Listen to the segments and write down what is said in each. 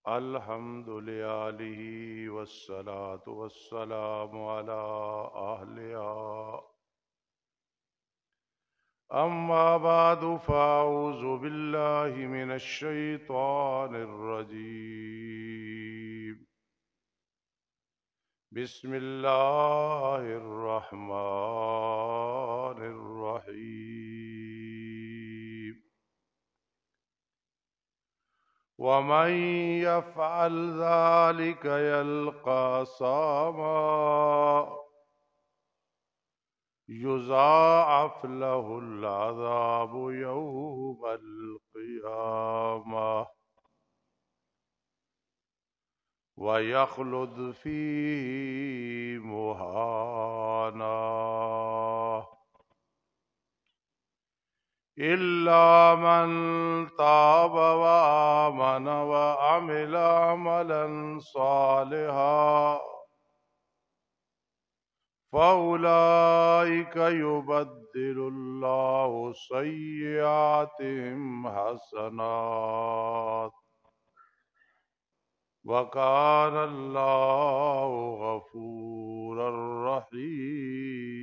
الحمد لله والصلاة والسلام على أهلها. أما بعد فأعوذ بالله من الشيطان الرجيم. بسم الله الرحمن الرحيم. ومن يفعل ذلك يلقى صاما يضاعف له العذاب يوم القيامة ويخلد فيه مهانا إلا من تاب وآمن وعمل عملا صالحا فأولئك يبدل الله سيئاتهم حسنات وكان الله غفورا رحيما.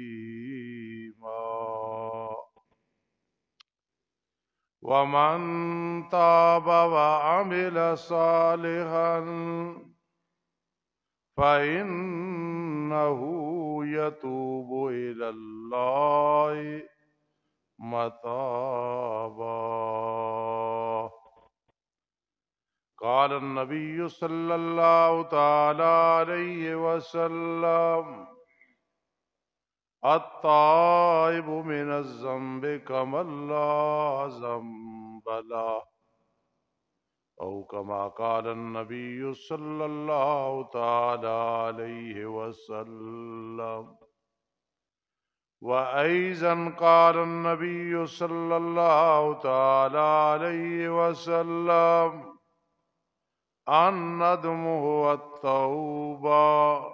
ومن تاب وعمل صالحا فإنه يتوب إلى الله متابا. قال النبي صلى الله تعالى عليه وسلم التائب من الذنب كمن لا ذنب له أو كما قال النبي صلى الله تعالى عليه وسلم. وأيضا قال النبي صلى الله تعالى عليه وسلم الندم هو التوبة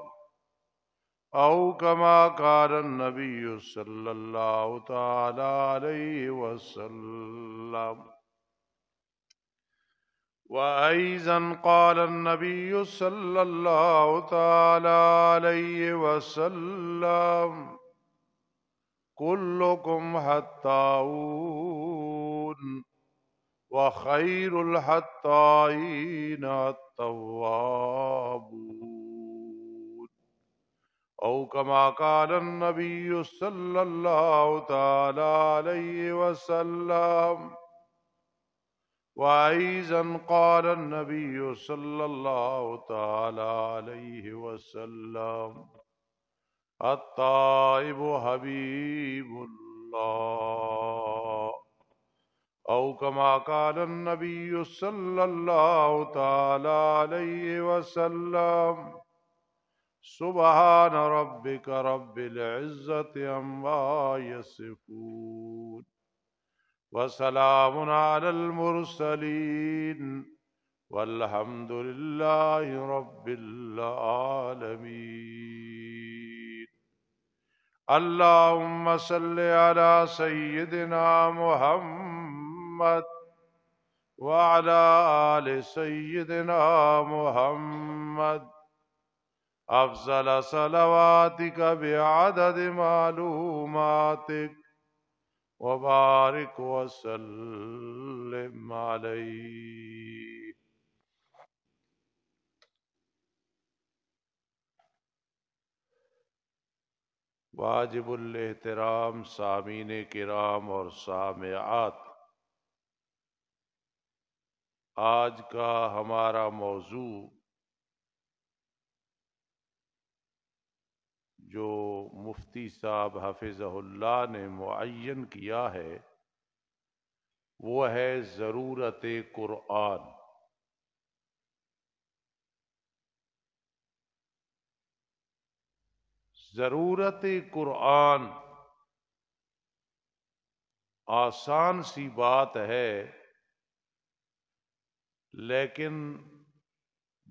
أو كما قال النبي صلى الله تعالى عليه وسلم. وأيضا قال النبي صلى الله تعالى عليه وسلم كلكم حتاؤون وخير الحتائين التوابون أو كما قال النبي صلى الله تعالى عليه وسلم. وأيضا قال النبي صلى الله تعالى عليه وسلم التائب حبيب الله أو كما قال النبي صلى الله تعالى عليه وسلم سبحان ربك رب العزة عما يصفون وسلام على المرسلين والحمد لله رب العالمين. اللهم صل على سيدنا محمد وعلى آل سيدنا محمد أفضل صلواتك بعدد معلوماتك وبارك وسلم عليه. واجب الاحترام سامعین کرام اور سامعات، آج کا ہمارا موضوع جو مفتی صاحب حفظہ اللہ نے معین کیا ہے وہ ہے ضرورت قرآن. ضرورت قرآن آسان سی بات ہے لیکن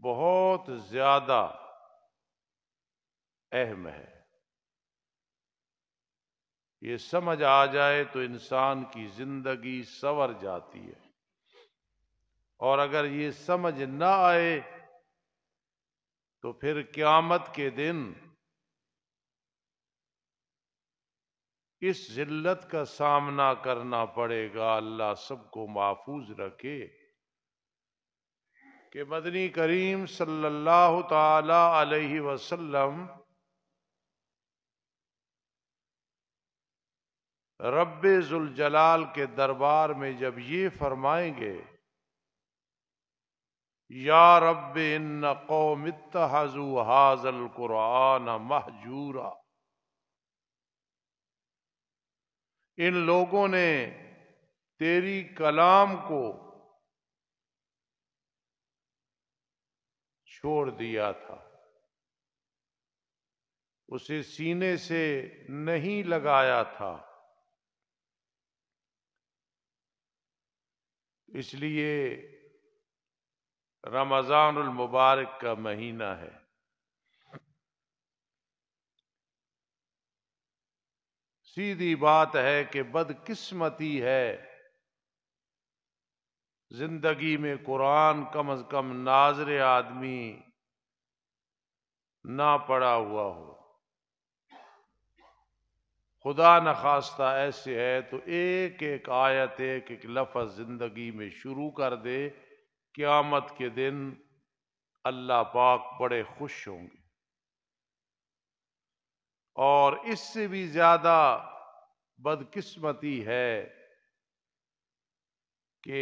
بہت زیادہ اہم ہے. یہ سمجھ آ جائے تو انسان کی زندگی سنور جاتی ہے. اور اگر یہ سمجھ نہ آئے تو پھر قیامت کے دن اس ذلت کا سامنا کرنا پڑے گا۔ اللہ سب کو محفوظ رکھے کہ مدنی کریم صلی اللہ تعالی علیہ وسلم رب ذوالجلال کے دربار میں جب یہ فرمائیں گے یا رب ان قوم اتخذوا ھذا القرآن مہجورا، ان لوگوں نے تیری کلام کو چھوڑ دیا تھا، اسے سینے سے نہیں لگایا تھا، اس لیے رمضان المبارک کا مہینہ ہے۔ سیدھی بات ہے کہ بدقسمتی ہے زندگی میں قرآن کم از کم ناظر آدمی نہ پڑا ہوا ہو۔ خدا نخواستہ ایسے ہے تو ایک ایک آیت ایک ایک لفظ زندگی میں شروع کر دے، قیامت کے دن اللہ پاک بڑے خوش ہوں گے۔ اور اس سے بھی زیادہ بدقسمتی ہے کہ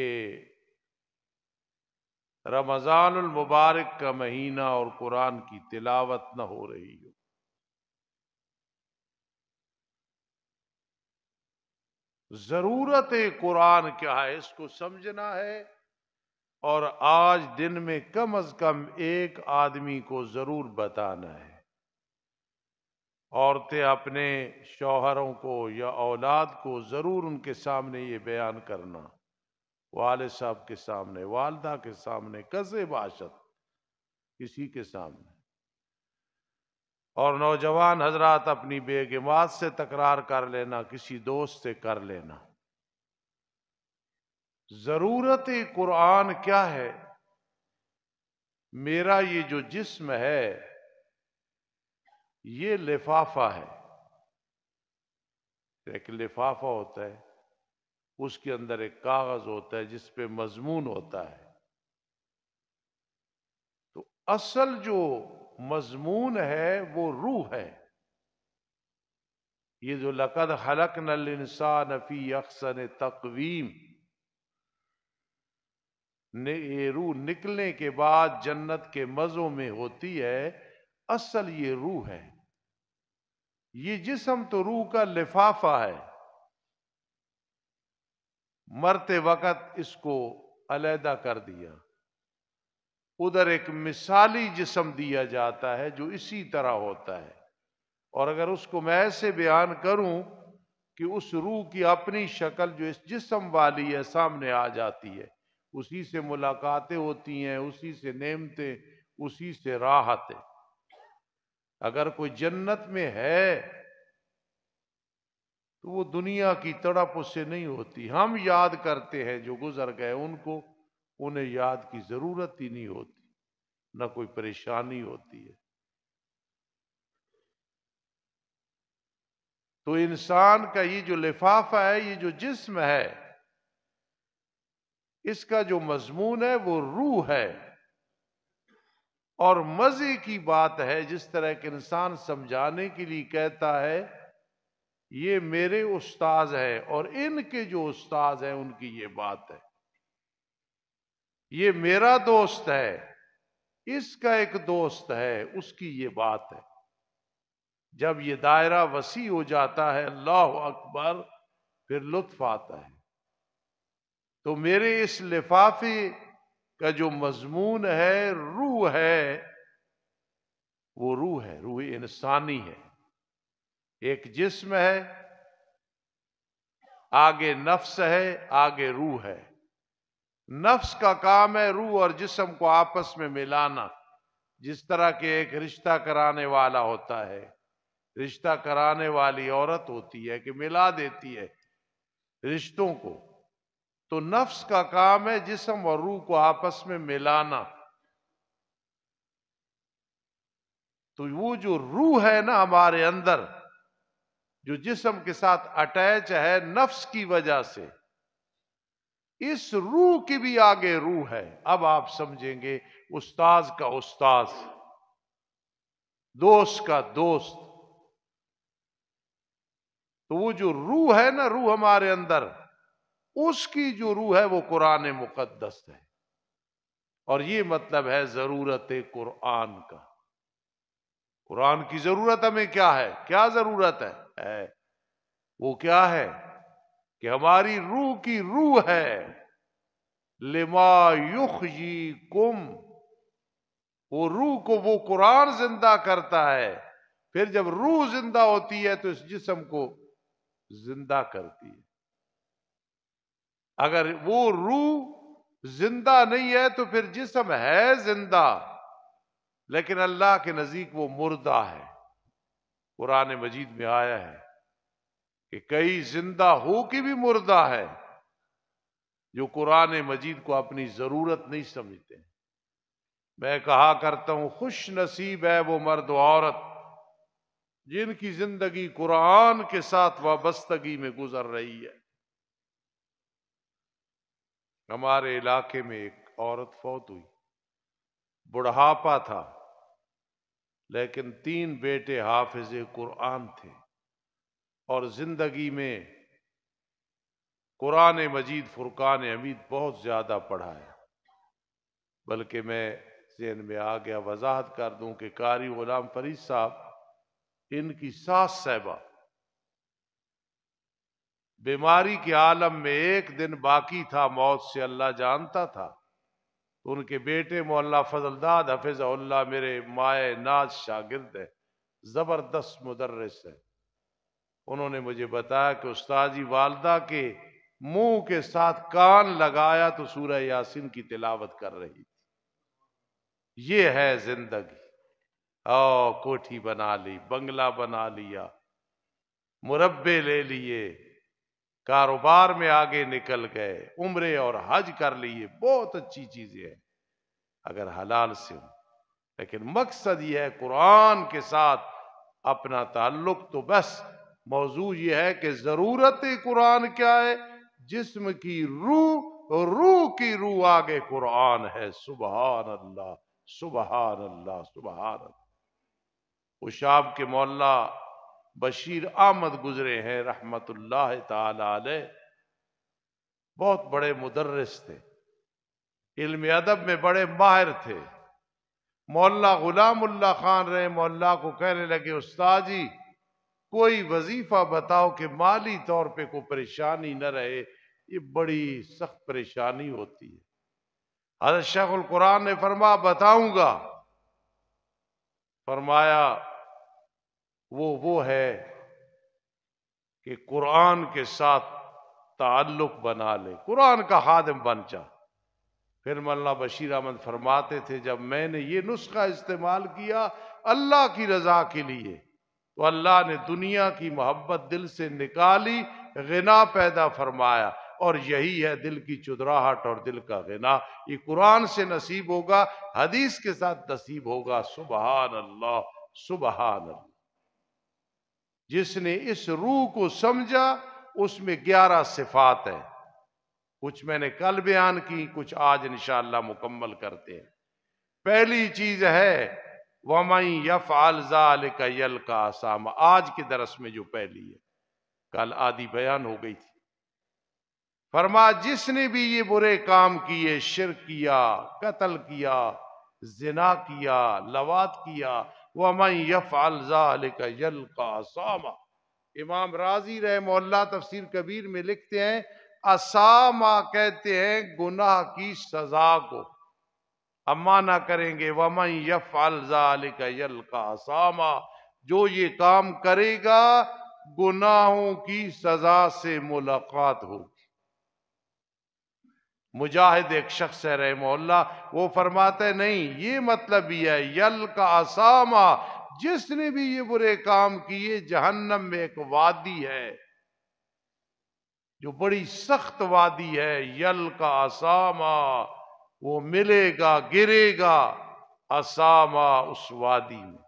رمضان المبارک کا مہینہ اور قرآن کی تلاوت نہ ہو رہی ہو۔ ضرورت قرآن کیا ہے اس کو سمجھنا ہے، اور آج دن میں کم از کم ایک آدمی کو ضرور بتانا ہے۔ عورتیں اپنے شوہروں کو یا اولاد کو ضرور ان کے سامنے یہ بیان کرنا، والد صاحب کے سامنے، والدہ کے سامنے، کسے باشد کسی کے سامنے۔ اور نوجوان حضرات اپنی بیگمات سے تکرار کر لینا، کسی دوست سے کر لینا۔ ضرورت قرآن کیا ہے؟ میرا یہ جو جسم ہے یہ لفافہ ہے، ایک لفافہ ہوتا ہے، اس کے اندر ایک کاغذ ہوتا ہے جس پہ مضمون ہوتا ہے۔ تو اصل جو مضمون ہے وہ روح ہے۔ یہ جو لقد خلقنا الانسان فی احسن تقویم، یہ روح نکلنے کے بعد جنت کے مزوں میں ہوتی ہے، اصل یہ روح ہے۔ یہ جسم تو روح کا لفافہ ہے، مرتے وقت اس کو علیحدہ کر دیا، ادھر ایک مثالی جسم دیا جاتا ہے جو اسی طرح ہوتا ہے۔ اور اگر اس کو میں ایسے بیان کروں کہ اس روح کی اپنی شکل جو اس جسم والی ہے سامنے آ جاتی ہے، اسی سے ملاقاتیں ہوتی ہیں، اسی سے نعمتیں، اسی سے راحتیں۔ اگر کوئی جنت میں ہے تو وہ دنیا کی تڑپ اس سے نہیں ہوتی۔ ہم یاد کرتے ہیں جو گزر گئے ان کو، انہیں یاد کی ضرورت ہی نہیں ہوتی، نہ کوئی پریشانی ہوتی ہے۔ تو انسان کا یہ جو لفافہ ہے، یہ جو جسم ہے، اس کا جو مضمون ہے وہ روح ہے۔ اور مزے کی بات ہے، جس طرح کہ انسان سمجھانے کے لیے کہتا ہے یہ میرے استاذ ہیں اور ان کے جو استاذ ہیں ان کی یہ بات ہے، یہ میرا دوست ہے، اس کا ایک دوست ہے، اس کی یہ بات ہے۔ جب یہ دائرہ وسیع ہو جاتا ہے، اللہ اکبر، پھر لطف آتا ہے۔ تو میرے اس لفافے کا جو مضمون ہے روح ہے، وہ روح ہے، روح انسانی ہے۔ ایک جسم ہے، آگے نفس ہے، آگے روح ہے۔ نفس کا کام ہے روح اور جسم کو آپس میں ملانا، جس طرح کہ ایک رشتہ کرانے والا ہوتا ہے، رشتہ کرانے والی عورت ہوتی ہے کہ ملا دیتی ہے رشتوں کو۔ تو نفس کا کام ہے جسم اور روح کو آپس میں ملانا. تو وہ جو روح ہے نا ہمارے اندر، جو جسم کے ساتھ اٹیچ ہے نفس کی وجہ سے، اس روح کی بھی آگے روح ہے. اب آپ سمجھیں گے استاذ کا استاذ، دوست کا دوست. تو وہ جو روح ہے نا، روح ہمارے اندر، اس کی جو روح ہے وہ قرآن مقدس ہے. اور یہ مطلب ہے ضرورت قرآن کا. قرآن کی ضرورت ہمیں کیا ہے؟ کیا ضرورت ہے؟ وہ کیا ہے کہ ہماری روح کی روح ہے. لما یحییکم، وہ روح کو وہ قرآن زندہ کرتا ہے. پھر جب روح زندہ ہوتی ہے تو اس جسم کو زندہ کرتی ہے. اگر وہ روح زندہ نہیں ہے تو پھر جسم ہے زندہ، لیکن اللہ کے نزدیک وہ مردہ ہے. قرآن مجید میں آیا ہے کہ کئی زندہ ہو کے بھی مردہ ہے، جو قرآن مجید کو اپنی ضرورت نہیں سمجھتے. میں کہا کرتا ہوں خوش نصیب ہے وہ مرد و عورت جن کی زندگی قرآن کے ساتھ وابستگی میں گزر رہی ہے. ہمارے علاقے میں ایک عورت فوت ہوئی، بڑھاپا تھا، لیکن 3 بیٹے حافظ قرآن تھے، اور زندگی میں قرآن مجید فرقان حمید بہت زیادہ پڑھا ہے. بلکہ میں ذہن میں آ گیا وضاحت کر دوں کہ قاری غلام فرید صاحب، ان کی ساس صاحبہ بیماری کے عالم میں، ایک دن باقی تھا موت سے، اللہ جانتا تھا. ان کے بیٹے مولانا فضل داد حفظہ اللہ میرے مائع ناز شاگرد ہے، زبردست مدرس ہے. انہوں نے مجھے بتایا کہ استاد جی والدہ کے منہ کے ساتھ کان لگایا تو سورہ یاسین کی تلاوت کر رہی تھی. یہ ہے زندگی. کوٹھی بنا لی، بنگلہ بنا لیا، مربے لے لیے، کاروبار میں آگے نکل گئے، عمرے اور حج کر لیے، بہت اچھی چیزیں ہیں اگر حلال سے ہو. لیکن مقصد یہ ہے قرآن کے ساتھ اپنا تعلق. تو بس موضوع یہ ہے کہ ضرورت قرآن کیا ہے؟ جسم کی روح، روح کی روح آگے قرآن ہے. سبحان اللہ، سبحان اللہ، سبحان اللہ. اشاب کے مولا بشیر احمد گزرے ہیں رحمت اللہ تعالی علیہ، بہت بڑے مدرس تھے، علم ادب میں بڑے ماہر تھے. مولا غلام اللہ خان رحمہ اللہ کو کہنے لگے استاد جی کوئی وظیفہ بتاؤ کہ مالی طور پہ کوئی پریشانی نہ رہے، یہ بڑی سخت پریشانی ہوتی ہے. حضرت شیخ القرآن نے فرمایا بتاؤں گا. فرمایا وہ ہے کہ قرآن کے ساتھ تعلق بنا لے، قرآن کا خادم بن جا. پھر مولانا بشیر احمد فرماتے تھے جب میں نے یہ نسخہ استعمال کیا اللہ کی رضا کے لیے تو اللہ نے دنیا کی محبت دل سے نکالی، غنا پیدا فرمایا. اور یہی ہے دل کی چدراہٹ اور دل کا غنا. یہ قرآن سے نصیب ہوگا، حدیث کے ساتھ نصیب ہوگا. سبحان اللہ، سبحان اللہ. جس نے اس روح کو سمجھا اس میں 11 صفات ہیں. کچھ میں نے کل بیان کی، کچھ آج انشاءاللہ مکمل کرتے ہیں. پہلی چیز ہے وَمَن يَفْعَلْ ذَلِكَ يَلْقَى أَثَامًا. آج کے درس میں جو پہلی ہے، کل آدھی بیان ہو گئی تھی. فرما جس نے بھی یہ برے کام کیے، شرک کیا، قتل کیا، زنا کیا، لواط کیا، وَمَن يَفْعَلْ ذَلِكَ يَلْقَى أَثَامًا. امام راضی رحمہ اللہ تفسیر کبیر میں لکھتے ہیں اسامہ کہتے ہیں گناہ کی سزا کو. اب مانا کریں گے وَمَن يَفْعَلْ ذَلِكَ يَلْقَى أَثَامًا، جو یہ کام کرے گا گناہوں کی سزا سے ملاقات ہوگی. مجاہد ایک شخص ہے رحمہ اللہ، وہ فرماتے نہیں یہ مطلب ہی ہے یلقى أثاما، جس نے بھی یہ برے کام کیے جہنم میں ایک وادی ہے جو بڑی سخت وادی ہے، یلقا اساما، وہ ملے گا، گرے گا، اساما، اس وادی میں،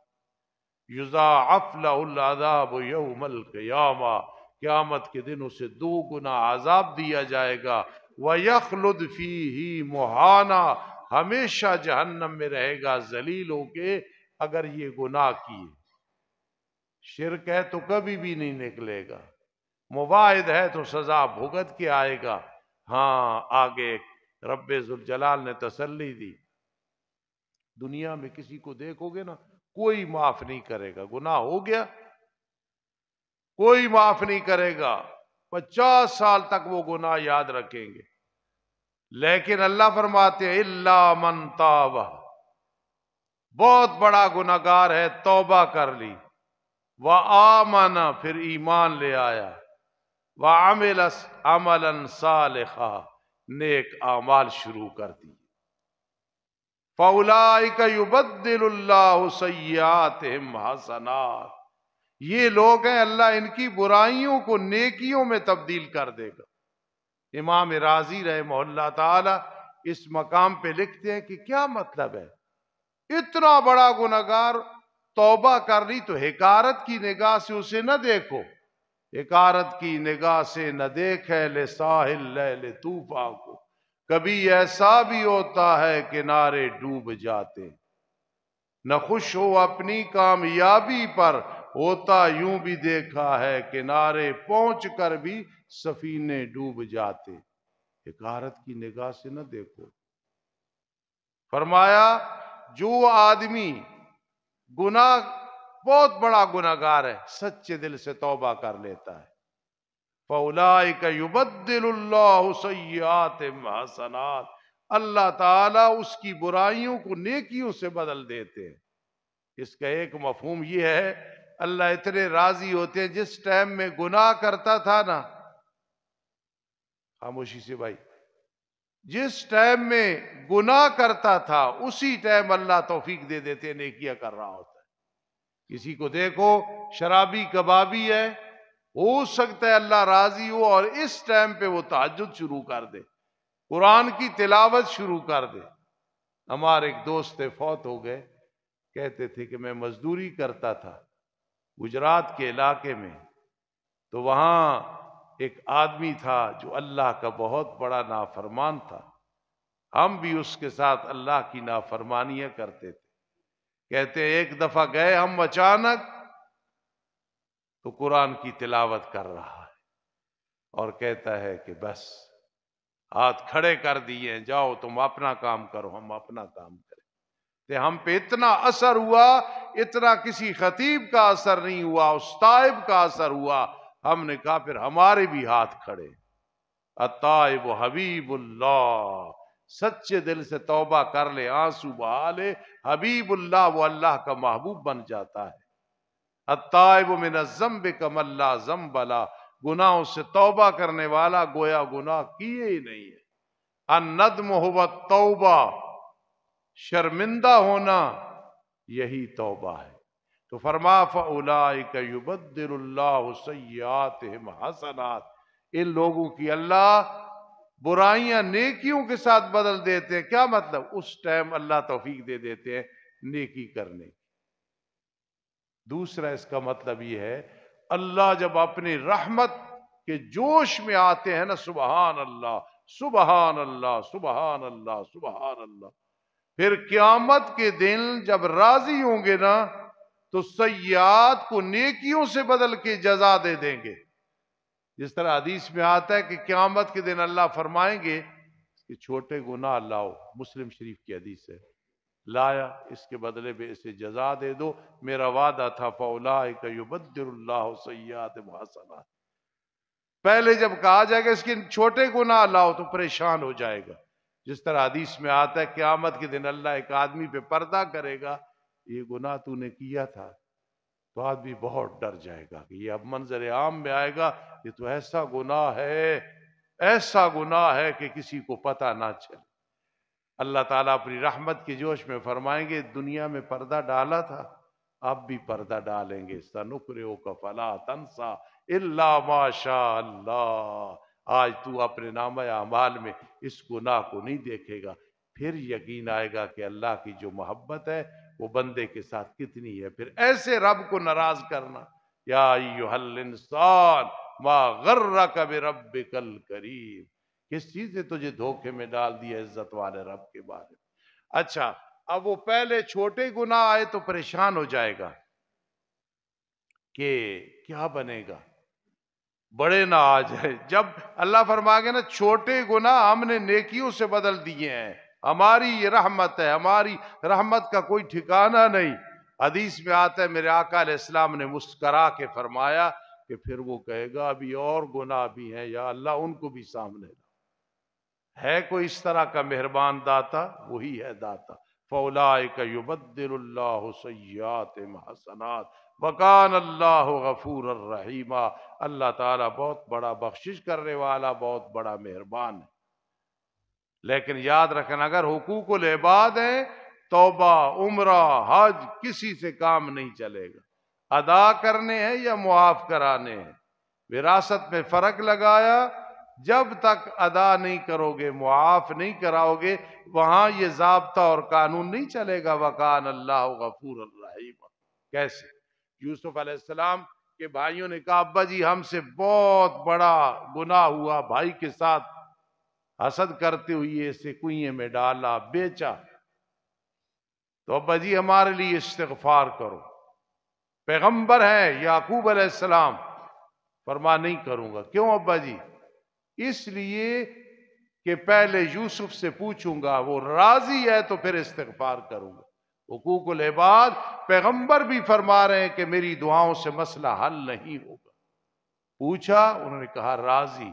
یضاعف لہ العذاب یوم القیامہ، قیامت کے دن اسے 2 گنا عذاب دیا جائے گا، وَيَخْلُدْ فِيهِ مُحَانًا، ہمیشہ جہنم میں رہے گا ذلیل ہو کے، اگر یہ گناہ کیے۔ شرک ہے تو کبھی بھی نہیں نکلے گا، مباعد ہے تو سزا بھگت کے آئے گا۔ ہاں آگے رب ذوالجلال نے تسلی دی، دنیا میں کسی کو دیکھو گے نا کوئی معاف نہیں کرے گا، گناہ ہو گیا کوئی معاف نہیں کرے گا، 50 سال تک وہ گناہ یاد رکھیں گے، لیکن اللہ فرماتے ہیں الا من تاب، بہت بڑا گناہگار ہے، توبہ کر لی، وآمن، پھر ایمان لے آیا، وعمل عملا صالحا، نیک اعمال شروع کر دی، فاولئک یبدل اللہ سیئاتہم حسنات، یہ لوگ ہیں اللہ ان کی برائیوں کو نیکیوں میں تبدیل کر دے گا۔ امام رازی رحمہ اللہ تعالی اس مقام پہ لکھتے ہیں کہ کیا مطلب ہے، اتنا بڑا گناہگار توبہ کر لی تو حقارت کی نگاہ سے اسے نہ دیکھو، حقارت کی نگاہ سے نہ دیکھے لساحل لیل طوفان کو، کبھی ایسا بھی ہوتا ہے کنارے ڈوب جاتے، نہ خوش ہو اپنی کامیابی پر، ہوتا یوں بھی دیکھا ہے کنارے پہنچ کر بھی سفینے ڈوب جاتے، حقارت کی نگاہ سے نہ دیکھو۔ فرمایا جو آدمی گناہ بہت بڑا گناہگار ہے، سچے دل سے توبہ کر لیتا ہے، فَأُولَئِكَ يُبَدِّلُ اللَّهُ سَيِّئَاتِهِمْ حَسَنَاتٍ، اللہ تعالیٰ اس کی برائیوں کو نیکیوں سے بدل دیتے ہیں۔ اس کا ایک مفہوم یہ ہے، اللہ اتنے راضی ہوتے ہیں، جس ٹائم میں گناہ کرتا تھا نا، خاموشی سے بھائی، جس ٹائم میں گناہ کرتا تھا اسی ٹائم اللہ توفیق دے دیتے ہیں، نیکیاں کر رہا ہوتا ہے۔ کسی کو دیکھو شرابی کبابی ہے، ہو سکتا ہے اللہ راضی ہو اور اس ٹائم پہ وہ تہجد شروع کر دے، قرآن کی تلاوت شروع کر دے۔ ہمارے ایک دوست فوت ہو گئے، کہتے تھے کہ میں مزدوری کرتا تھا گجرات کے علاقے میں، تو وہاں ایک آدمی تھا جو اللہ کا بہت بڑا نافرمان تھا، ہم بھی اس کے ساتھ اللہ کی نافرمانیاں کرتے تھے۔ کہتے ہیں ایک دفعہ گئے ہم اچانک، تو قرآن کی تلاوت کر رہا ہے اور کہتا ہے کہ بس ہاتھ کھڑے کر دیے، جاؤ تم اپنا کام کرو، ہم اپنا کام کریں۔ کہ ہم پہ اتنا اثر ہوا، اتنا کسی خطیب کا اثر نہیں ہوا، استائب کا اثر ہوا، ہم نے کہا پھر ہمارے بھی ہاتھ کھڑے۔ التائب حبیب اللہ، سچے دل سے توبہ کر لے، آنسو بہا لے، حبیب اللہ، وہ اللہ کا محبوب بن جاتا ہے۔ التائب من الذنب کمن لا ذنب لہ، گناہوں سے توبہ کرنے والا گویا گناہ کیے ہی نہیں ہے۔ الندم هو التوبہ، شرمندہ ہونا یہی توبہ ہے۔ تو فرما فَأُولَئِكَ يُبَدِّلُ اللَّهُ سَيِّئَاتِهِمْ حَسَنَاتٍ، ان لوگوں کی اللہ برائیاں نیکیوں کے ساتھ بدل دیتے ہیں۔ کیا مطلب؟ اس ٹائم اللہ توفیق دے دیتے ہیں نیکی کرنے کی۔ دوسرا اس کا مطلب یہ ہے، اللہ جب اپنی رحمت کے جوش میں آتے ہیں نا، سبحان اللہ سبحان اللہ سبحان اللہ سبحان اللہ، پھر قیامت کے دن جب راضی ہوں گے نا تو سیئات کو نیکیوں سے بدل کے جزا دے دیں گے۔ جس طرح حدیث میں آتا ہے کہ قیامت کے دن اللہ فرمائیں گے کہ چھوٹے گناہ لاؤ، مسلم شریف کی حدیث ہے، لایا، اس کے بدلے میں اسے جزا دے دو، میرا وعدہ تھا فَأُولَئِكَ يُبَدِّلُ اللَّهُ سَيِّئَاتِهِمْ حَسَنَاتٍ۔ پہلے جب کہا جائے گا اس کے چھوٹے گناہ لاؤ تو پریشان ہو جائے گا۔ جس طرح حدیث میں آتا ہے قیامت کے دن اللہ ایک آدمی پہ پردہ کرے گا، یہ گناہ تو نے کیا تھا، تو آدمی بہت ڈر جائے گا کہ یہ اب منظر عام میں آئے گا، یہ تو ایسا گناہ ہے، ایسا گناہ ہے کہ کسی کو پتہ نہ چلے۔ اللہ تعالیٰ اپنی رحمت کے جوش میں فرمائیں گے دنیا میں پردہ ڈالا تھا، اب بھی پردہ ڈالیں گے، سَنُقْرِئُكَ فَلَا تَنْسَىٰ إِلَّا مَا شَاءَ اللَّهُ، آج تو اپنے نامہ اعمال میں اس گناہ کو نہیں دیکھے گا، پھر یقین آئے گا کہ اللہ کی جو محبت ہے وہ بندے کے ساتھ کتنی ہے۔ پھر ایسے رب کو ناراض کرنا، یا ایھا الانسان ما غرک بربک الکریم، کس چیز نے تجھے دھوکے میں ڈال دیا عزت والے رب کے بارے میں۔ اچھا، اب وہ پہلے چھوٹے گناہ آئے تو پریشان ہو جائے گا کہ کیا بنے گا، بڑے نہ آ جائے۔ جب اللہ فرما گے نا چھوٹے گناہ ہم نے نیکیوں سے بدل دیے ہیں، ہماری یہ رحمت ہے، ہماری رحمت کا کوئی ٹھکانہ نہیں۔ حدیث میں آتا ہے میرے آقا علیہ السلام نے مسکرا کے فرمایا کہ پھر وہ کہے گا ابھی اور گناہ بھی ہیں یا اللہ، ان کو بھی سامنے لا۔ ہے کوئی اس طرح کا مہربان داتا؟ وہی ہے داتا۔ فَأُولَٰئِكَ يُبَدِّلُ اللَّهُ سَيِّئَاتِهِمْ حَسَنَاتٍ وَكَانَ اللَّهُ غَفُورًا رَحِيمًا۔ اللہ تعالیٰ بہت بڑا بخشش کرنے والا، بہت بڑا مہربان ہے۔ لیکن یاد رکھنا اگر حقوق العباد ہیں، توبہ، عمرہ، حج، کسی سے کام نہیں چلے گا۔ ادا کرنے ہیں یا معاف کرانے ہیں۔ وراثت میں فرق لگایا، جب تک ادا نہیں کرو گے، معاف نہیں کراؤ گے، وہاں یہ ضابطہ اور قانون نہیں چلے گا۔ وَكَانَ اللَّهُ غَفُورًا رَحِيمًا۔ کیسے؟ یوسف علیہ السلام کے بھائیوں نے کہا ابا جی ہم سے بہت بڑا گناہ ہوا، بھائی کے ساتھ حسد کرتے ہوئے اسے کنویں میں ڈالا، بیچا، تو ابا جی ہمارے لیے استغفار کرو۔ پیغمبر ہیں یعقوب علیہ السلام، فرما نہیں کروں گا۔ کیوں ابا جی؟ اس لیے کہ پہلے یوسف سے پوچھوں گا، وہ راضی ہے تو پھر استغفار کروں گا۔ حقوق العباد پیغمبر بھی فرما رہے ہیں کہ میری دعاؤں سے مسئلہ حل نہیں ہوگا۔ پوچھا، انہوں نے کہا راضی،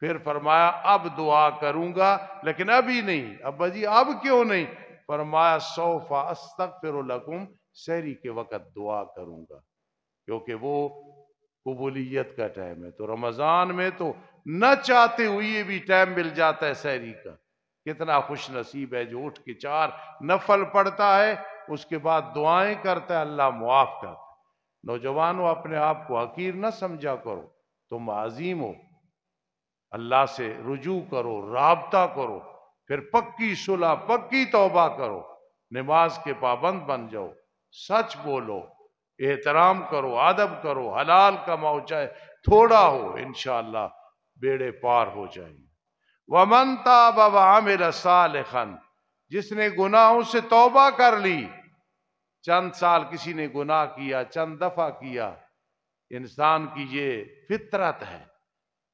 پھر فرمایا اب دعا کروں گا لیکن ابھی نہیں۔ ابا جی اب کیوں نہیں؟ فرمایا سوف استغفر لکم، سحری کے وقت دعا کروں گا، کیونکہ وہ قبولیت کا ٹائم ہے۔ تو رمضان میں تو نہ چاہتے ہوئے بھی ٹائم مل جاتا ہے سحری کا۔ کتنا خوش نصیب ہے جو اٹھ کے 4 نفل پڑھتا ہے، اس کے بعد دعائیں کرتا ہے، اللہ معاف کرتا ہے۔ نوجوانوں اپنے آپ کو حقیر نہ سمجھا کرو، تم عظیم ہو۔ اللہ سے رجوع کرو، رابطہ کرو، پھر پکی صلح، پکی توبہ کرو، نماز کے پابند بن جاؤ، سچ بولو، احترام کرو، ادب کرو، حلال کماؤ چاہے تھوڑا ہو، انشاءاللہ بیڑے پار ہو جائیں گے۔ وَمَن تَابَ وَعَمِلَ صَالِحًا، جس نے گناہوں سے توبہ کر لی، چند سال کسی نے گناہ کیا، چند دفعہ کیا، انسان کی یہ فطرت ہے،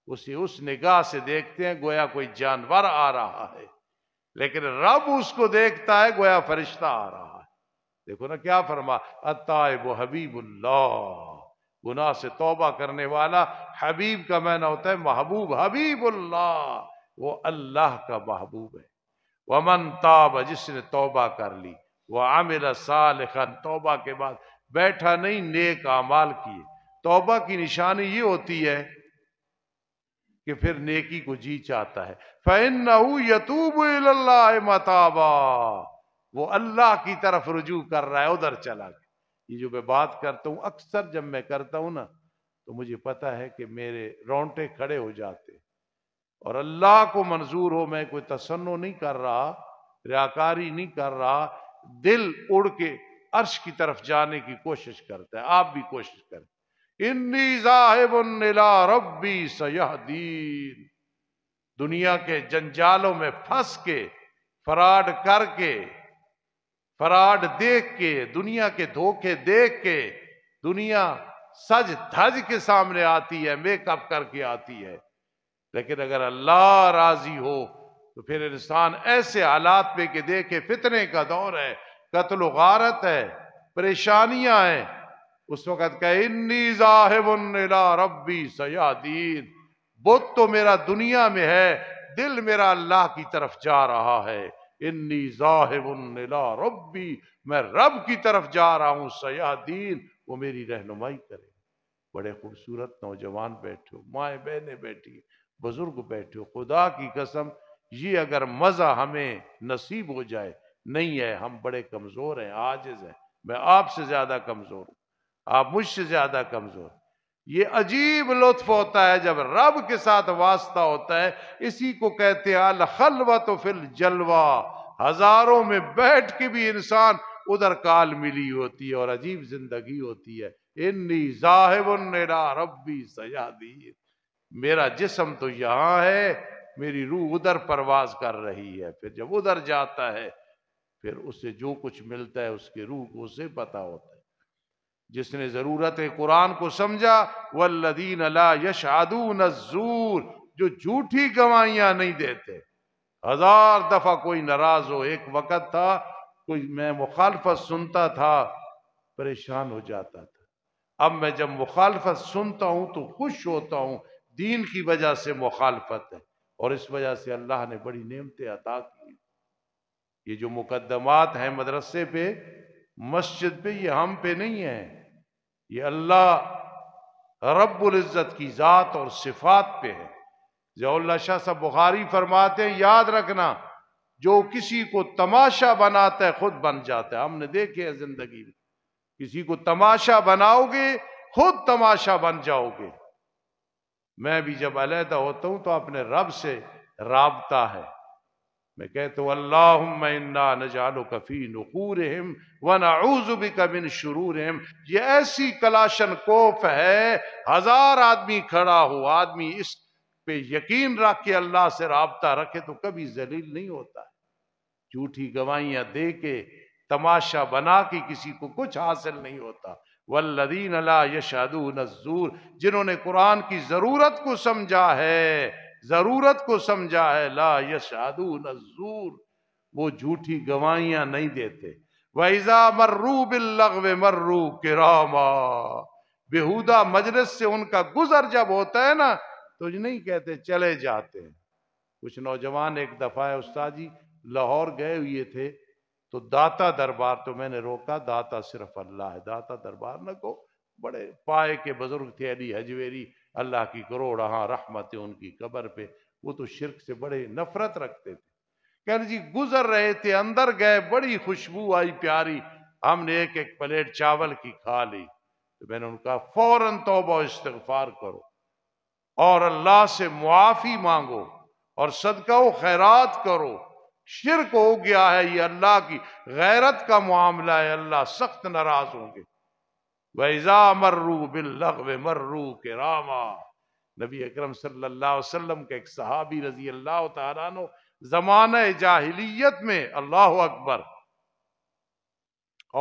اسے اس نگاہ سے دیکھتے ہیں گویا کوئی جانور آ رہا ہے، لیکن رب اس کو دیکھتا ہے گویا فرشتہ آ رہا ہے۔ دیکھو نا کیا فرما، التائب حبیب اللہ، گناہ سے توبہ کرنے والا، حبیب کا معنی ہوتا ہے محبوب، حبیب اللہ، وہ اللہ کا محبوب ہے۔ ومن تاب، جس نے توبہ کر لی، وعمل صالحا، توبہ کے بعد بیٹھا نہیں، نیک اعمال کیے۔ توبہ کی نشانی یہ ہوتی ہے کہ پھر نیکی کو جی چاہتا ہے۔ فَإِنَّهُ يَتُوبُ إِلَى اللَّهِ مَتَابًا، وہ اللہ کی طرف رجوع کر رہا ہے، ادھر چلا گیا۔ یہ جو میں بات کرتا ہوں اکثر جب میں کرتا ہوں نا تو مجھے پتا ہے کہ میرے رونٹے کھڑے ہو جاتے، اور اللہ کو منظور ہو، میں کوئی تصنع نہیں کر رہا، ریاکاری نہیں کر رہا، دل اڑ کے عرش کی طرف جانے کی کوشش کرتا ہے۔ آپ بھی کوشش کریں۔ انی ذاہب الی ربی سیہدین، دنیا کے جنجالوں میں پھنس کے، فراڈ کر کے، فراڈ دیکھ کے، دنیا کے دھوکے دیکھ کے، دنیا سج دھج کے سامنے آتی ہے، میک اپ کر کے آتی ہے، لیکن اگر اللہ راضی ہو تو پھر انسان ایسے حالات میں کہ دیکھے فتنے کا دور ہے، قتل و غارت ہے، پریشانیاں ہیں، اس وقت کہ انی ذاہب الی ربی سیہدین، بت تو میرا دنیا میں ہے، دل میرا اللہ کی طرف جا رہا ہے۔ انی ذاہب الی ربی، میں رب کی طرف جا رہا ہوں، سیہدین، وہ میری رہنمائی کرے۔ بڑے خوبصورت نوجوان بیٹھے ہو، مائیں بہنیں بیٹھی، بزرگ بیٹھے ہو، خدا کی قسم یہ اگر مزہ ہمیں نصیب ہو جائے، نہیں ہے، ہم بڑے کمزور ہیں، عاجز ہیں، میں آپ سے زیادہ کمزور ہوں، آپ مجھ سے زیادہ کمزور، یہ عجیب لطف ہوتا ہے جب رب کے ساتھ واسطہ ہوتا ہے. اسی کو کہتے ہیں الخلوۃ فی الجلوہ. ہزاروں میں بیٹھ کے بھی انسان ادھر کال ملی ہوتی ہے اور عجیب زندگی ہوتی ہے. انی ذاہب الی ربی سیہدین. میرا جسم تو یہاں ہے، میری روح ادھر پرواز کر رہی ہے. پھر جب ادھر جاتا ہے پھر اسے جو کچھ ملتا ہے اس کے روح کو اسے پتا ہوتا ہے. جس نے ضرورت قرآن کو سمجھا والذین لا یشہدون الزور، جو جھوٹی گواہیاں نہیں دیتے. ہزار دفعہ کوئی ناراض ہو، ایک وقت تھا کوئی میں مخالفت سنتا تھا پریشان ہو جاتا تھا. اب میں جب مخالفت سنتا ہوں تو خوش ہوتا ہوں. دین کی وجہ سے مخالفت ہے اور اس وجہ سے اللہ نے بڑی نعمتیں عطا کی. یہ جو مقدمات ہیں مدرسے پہ، مسجد پہ، یہ ہم پہ نہیں ہیں، یہ اللہ رب العزت کی ذات اور صفات پہ ہے. ضیاء اللہ شاہ صاحب بخاری فرماتے ہیں یاد رکھنا جو کسی کو تماشا بناتا ہے خود بن جاتا ہے. ہم نے دیکھے ہیں زندگی میں، کسی کو تماشا بناؤ گے خود تماشا بن جاؤ گے. میں بھی جب علیحدہ ہوتا ہوں تو اپنے رب سے رابطہ ہے. میں کہتا ہوں اللہم انا نجعلک فی نحورہم ونعوذ بک من شرورہم. یہ ایسی کلاشن کوف ہے، ہزار آدمی کھڑا ہو، آدمی اس پہ یقین رکھ کے اللہ سے رابطہ رکھے تو کبھی ذلیل نہیں ہوتا ہے. جھوٹی گواہیاں دے کے تماشا بنا کے کسی کو کچھ حاصل نہیں ہوتا. والذین لا یشہدون الزور، جنہوں نے قرآن کی ضرورت کو سمجھا ہے، ضرورت کو سمجھا ہے، لا یشہدون الزور، وہ جھوٹی گواہیاں نہیں دیتے. وَإِذَا مَرُّوا بِاللَّغْوِ مَرُّوا كِرَامًا. بیہودہ مجلس سے ان کا گزر جب ہوتا ہے نا تو نہیں کہتے چلے جاتے ہیں. کچھ نوجوان ایک دفعہ ہے استاد جی لاہور گئے ہوئے تھے تو داتا دربار، تو میں نے روکا داتا صرف اللہ ہے، داتا دربار نہ کو. بڑے پائے کے بزرگ تھے علی حجویری، اللہ کی کروڑ رحمت ان کی قبر پہ. وہ تو شرک سے بڑے نفرت رکھتے تھے. کہنے جی گزر رہے تھے، اندر گئے، بڑی خوشبو آئی پیاری، ہم نے ایک ایک پلیٹ چاول کی کھا لی. تو میں نے ان کا فوراً توبہ و استغفار کرو اور اللہ سے معافی مانگو اور صدقہ و خیرات کرو. شرک ہو گیا ہے، یہ اللہ کی غیرت کا معاملہ ہے، اللہ سخت ناراض ہوں گے. وَإِذَا مَرُّوا بِاللَّغْوِ مَرُّوا كِرَامًا. نبی اکرم صلی اللہ علیہ وسلم کے ایک صحابی رضی اللہ تعالیٰ عنہ زمانہ جاہلیت میں، اللہ اکبر،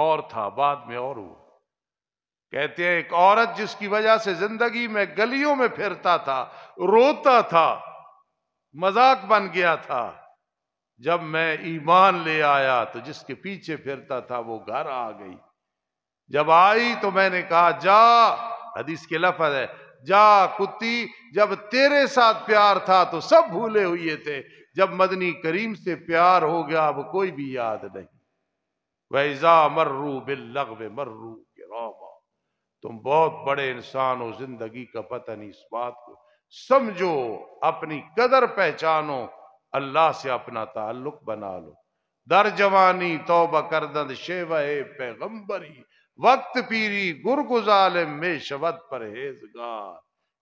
اور تھا بعد میں اور ہوا. کہتے ہیں ایک عورت جس کی وجہ سے زندگی میں گلیوں میں پھرتا تھا، روتا تھا، مذاق بن گیا تھا. جب میں ایمان لے آیا تو جس کے پیچھے پھرتا تھا وہ گھر آ گئی. جب آئی تو میں نے کہا جا، حدیث کے لفظ ہے جا کتی، جب تیرے ساتھ پیار تھا تو سب بھولے ہوئے تھے، جب مدنی کریم سے پیار ہو گیا اب کوئی بھی یاد نہیں. وَإِذَا مَرُّوا بِاللَّغْوِ مَرُّوا كِرَامًا. تم بہت بڑے انسان ہو، زندگی کا پتہ نہیں، اس بات کو سمجھو، اپنی قدر پہچانو، اللہ سے اپنا تعلق بنا لو. در جوانی توبہ کردند شیوہ پیغمبری، وقت پیری گرگ ظالم میں شود پرہیزگار.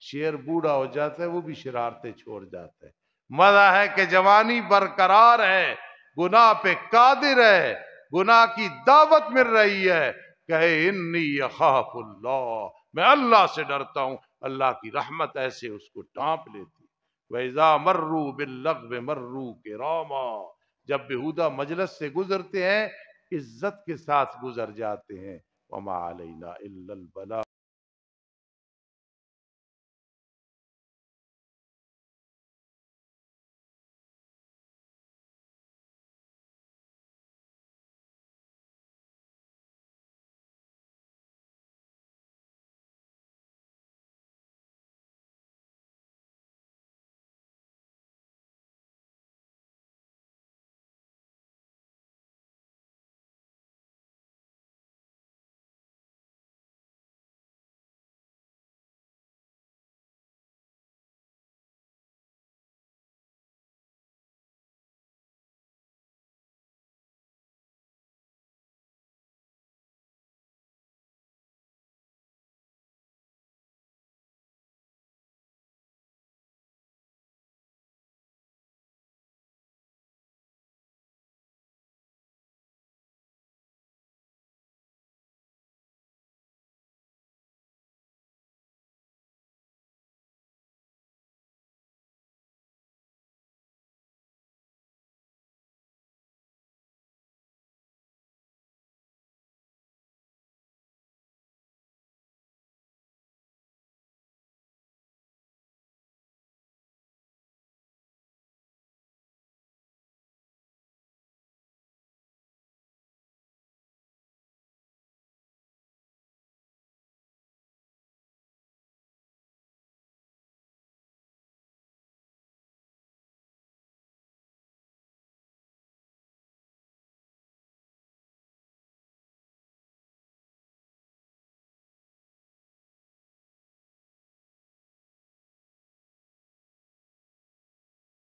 شیر بوڑھا ہو جاتا ہے وہ بھی شرارتیں چھوڑ جاتا ہے. مزہ ہے کہ جوانی برقرار ہے، گناہ پہ قادر ہے، گناہ کی دعوت مل رہی ہے، کہے انی اخاف اللہ، میں اللہ سے ڈرتا ہوں. اللہ کی رحمت ایسے اس کو ڈھانپ لیتی. وَإِذَا مَرُّوا بِاللَّغْوِ مَرُّوا كِرَامًا. جب بیہودہ مجلس سے گزرتے ہیں عزت کے ساتھ گزر جاتے ہیں. وَمَا عَلَيْنَا إِلَّا الْبَلَاغُ.